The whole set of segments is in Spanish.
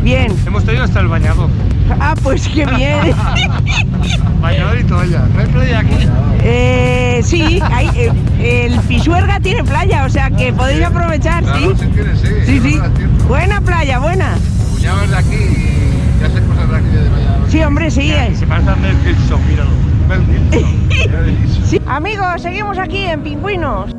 Bien. Hemos traído hasta el bañador. Ah, pues qué bien. Bañador y toalla. ¿No hay playa aquí? Sí, el Pisuerga tiene playa, o sea que podéis aprovechar, Claro, ¿sí? si quieres, sí. Sí, sí. Es cierto. Buena playa, buena. Mi cuñado es de aquí y ya sé cosas de aquí de Valladolid. Sí, hombre, sí. Y se parece a Mel Gibson, míralo. Mel Gibson. Sí. Amigos, seguimos aquí en Pingüinos.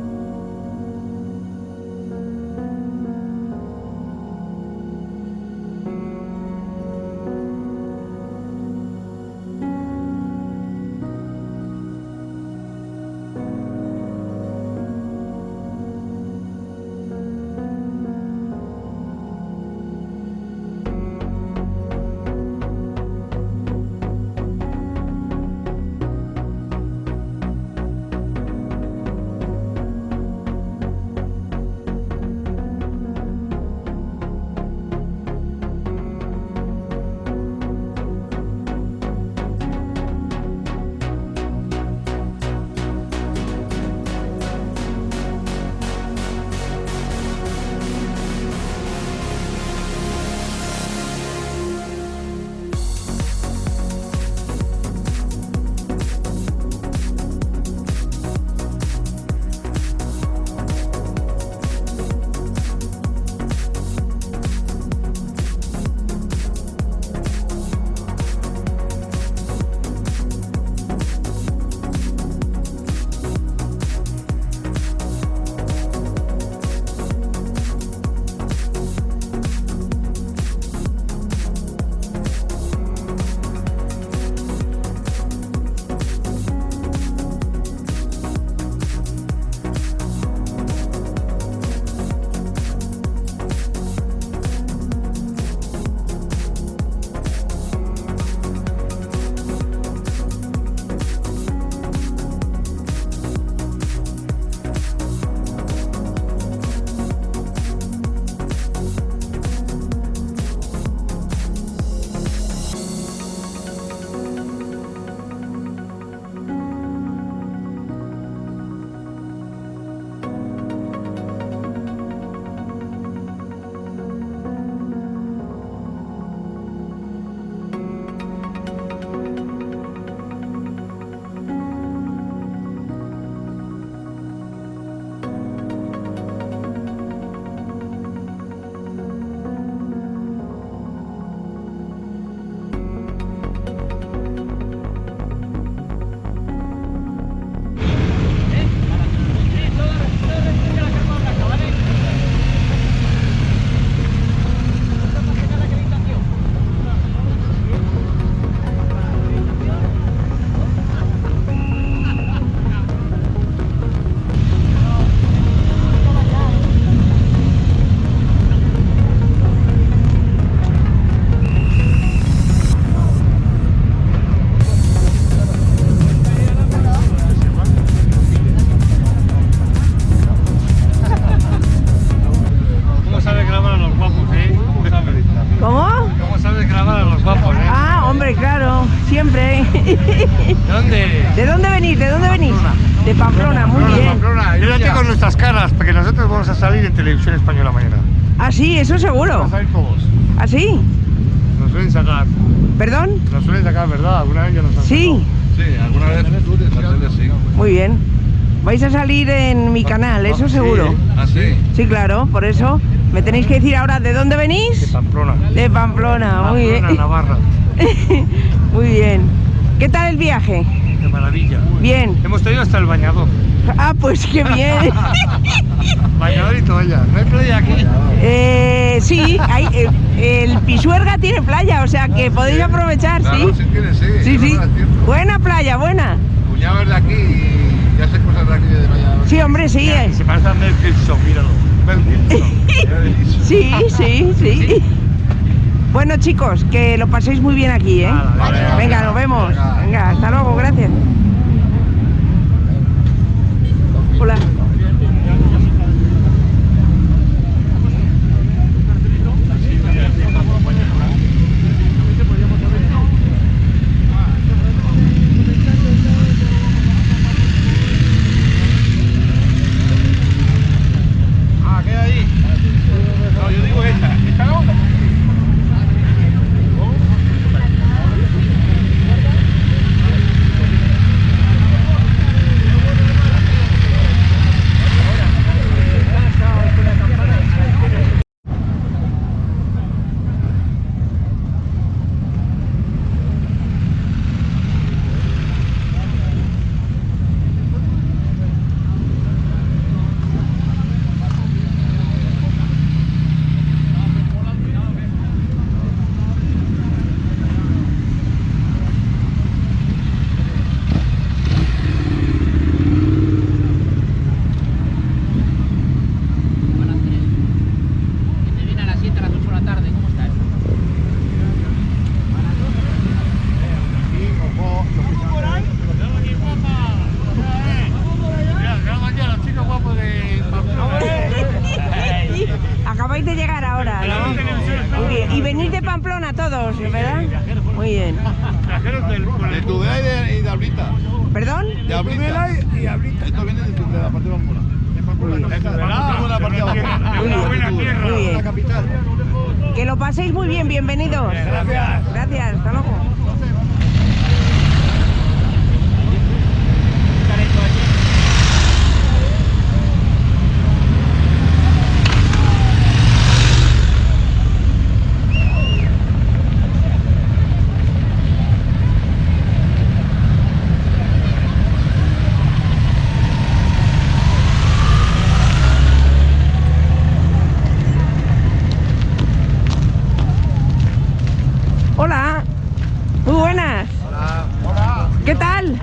Siempre. ¿De dónde? ¿De dónde venís? ¿De dónde venís? De Pamplona, muy bien. Pamplona. Quédate con nuestras caras, porque nosotros vamos a salir en Televisión Española mañana. Ah, sí, eso seguro. Vamos a salir todos. ¿Ah, sí? Nos suelen sacar. ¿Perdón? Nos suelen sacar, ¿verdad? ¿Alguna vez ya nos han Sí. Sí, alguna vez tú de la tele sí. Muy bien. Vais a salir en mi canal, eso seguro. ¿Ah, sí? Sí, claro, por eso me tenéis que decir ahora de dónde De venís. Pamplona. De Pamplona, muy Pamplona, bien. Navarra. Muy bien. ¿Qué tal el viaje? De maravilla. Bien. Hemos traído hasta el bañador. Ah, pues qué bien. Bañador y toalla. ¿No hay playa aquí? Sí, el Pisuerga tiene playa, o sea que podéis aprovechar, Claro, ¿sí? si quieres, sí. Sí, sí. Es cierto. Buena playa, buena. Mi cuñado es de aquí y ya sé cosas de aquí de Valladolid. Sí, hombre, sí. Y se parece a Mel Gibson, míralo. Mel Gibson. Sí, sí, sí. Bueno, chicos, que lo paséis muy bien aquí, ¿eh? Vale, Venga, nos vemos. Venga, hasta luego, gracias. Hola. Ah, queda ahí. No, yo digo esta. ¿Esta no? de Pamplona todos, ¿verdad? Muy bien. Viajeros del De Tudela y de Ablita. ¿Perdón? De Ablita. y Ablita. Esto viene de la parte de Pamplona. Muy bien. La parte de Pamplona. Muy bien. Buena tierra. Muy bien. La capital. Que lo paséis muy bien, bienvenidos. Gracias. Gracias, hasta luego. Hola, muy buenas. Hola. ¿Qué tal?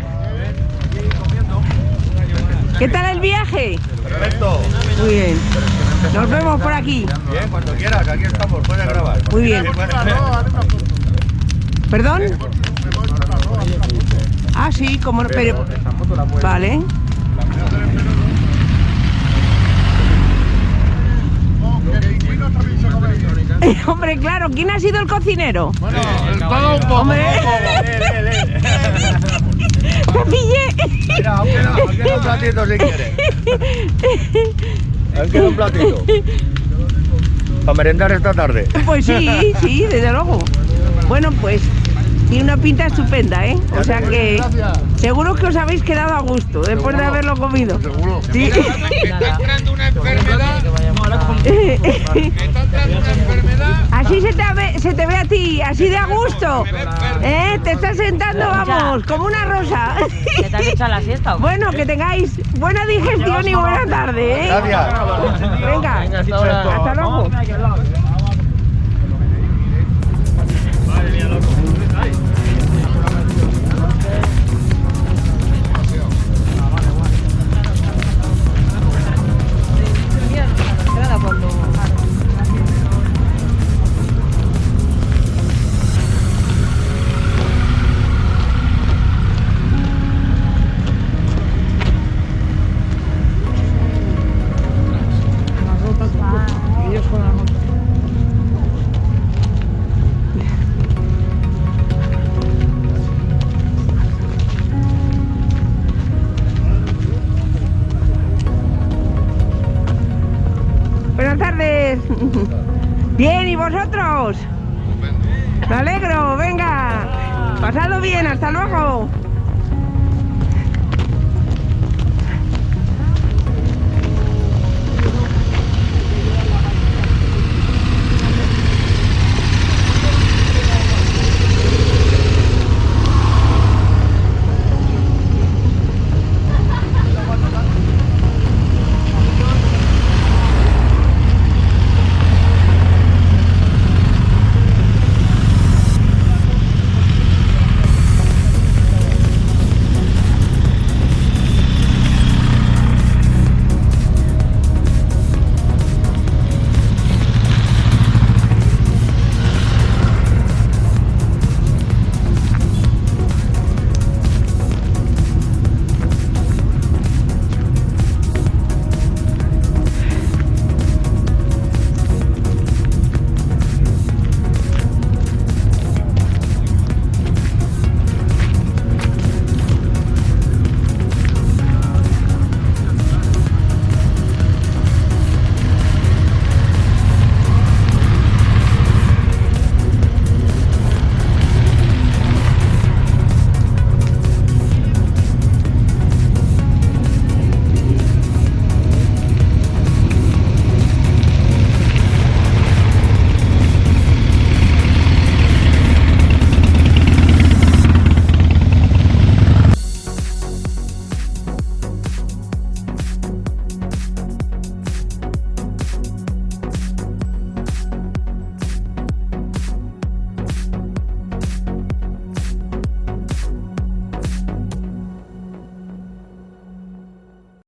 ¿Qué tal el viaje? Perfecto. Muy bien. Nos vemos por aquí. Bien, cuando quieras, aquí estamos, puedes grabar. Muy bien. ¿Perdón? Ah, sí, como... Pero... Vale. Hombre, claro, ¿quién ha sido el cocinero? Bueno, todo un poco. Hombre. ¡Me pillé! Mira, aún queda un platito si quieres. Aún queda un platito. Para merendar esta tarde. Pues sí, sí, desde luego. Bueno, pues tiene una pinta estupenda, ¿eh? O sea que seguro que os habéis quedado a gusto después de haberlo comido. Seguro. Sí. Está entrando una enfermedad. Está entrando una enfermedad. Así se te ve a ti, así de a gusto. Te estás sentando, vamos, como una rosa. ¿Que te has echado la siesta o qué? Bueno, que tengáis buena digestión y buena tarde, ¿eh? Gracias. Venga, hasta luego. Buenas tardes. Bien, ¿y vosotros? Me alegro, venga. Pasadlo bien, hasta luego.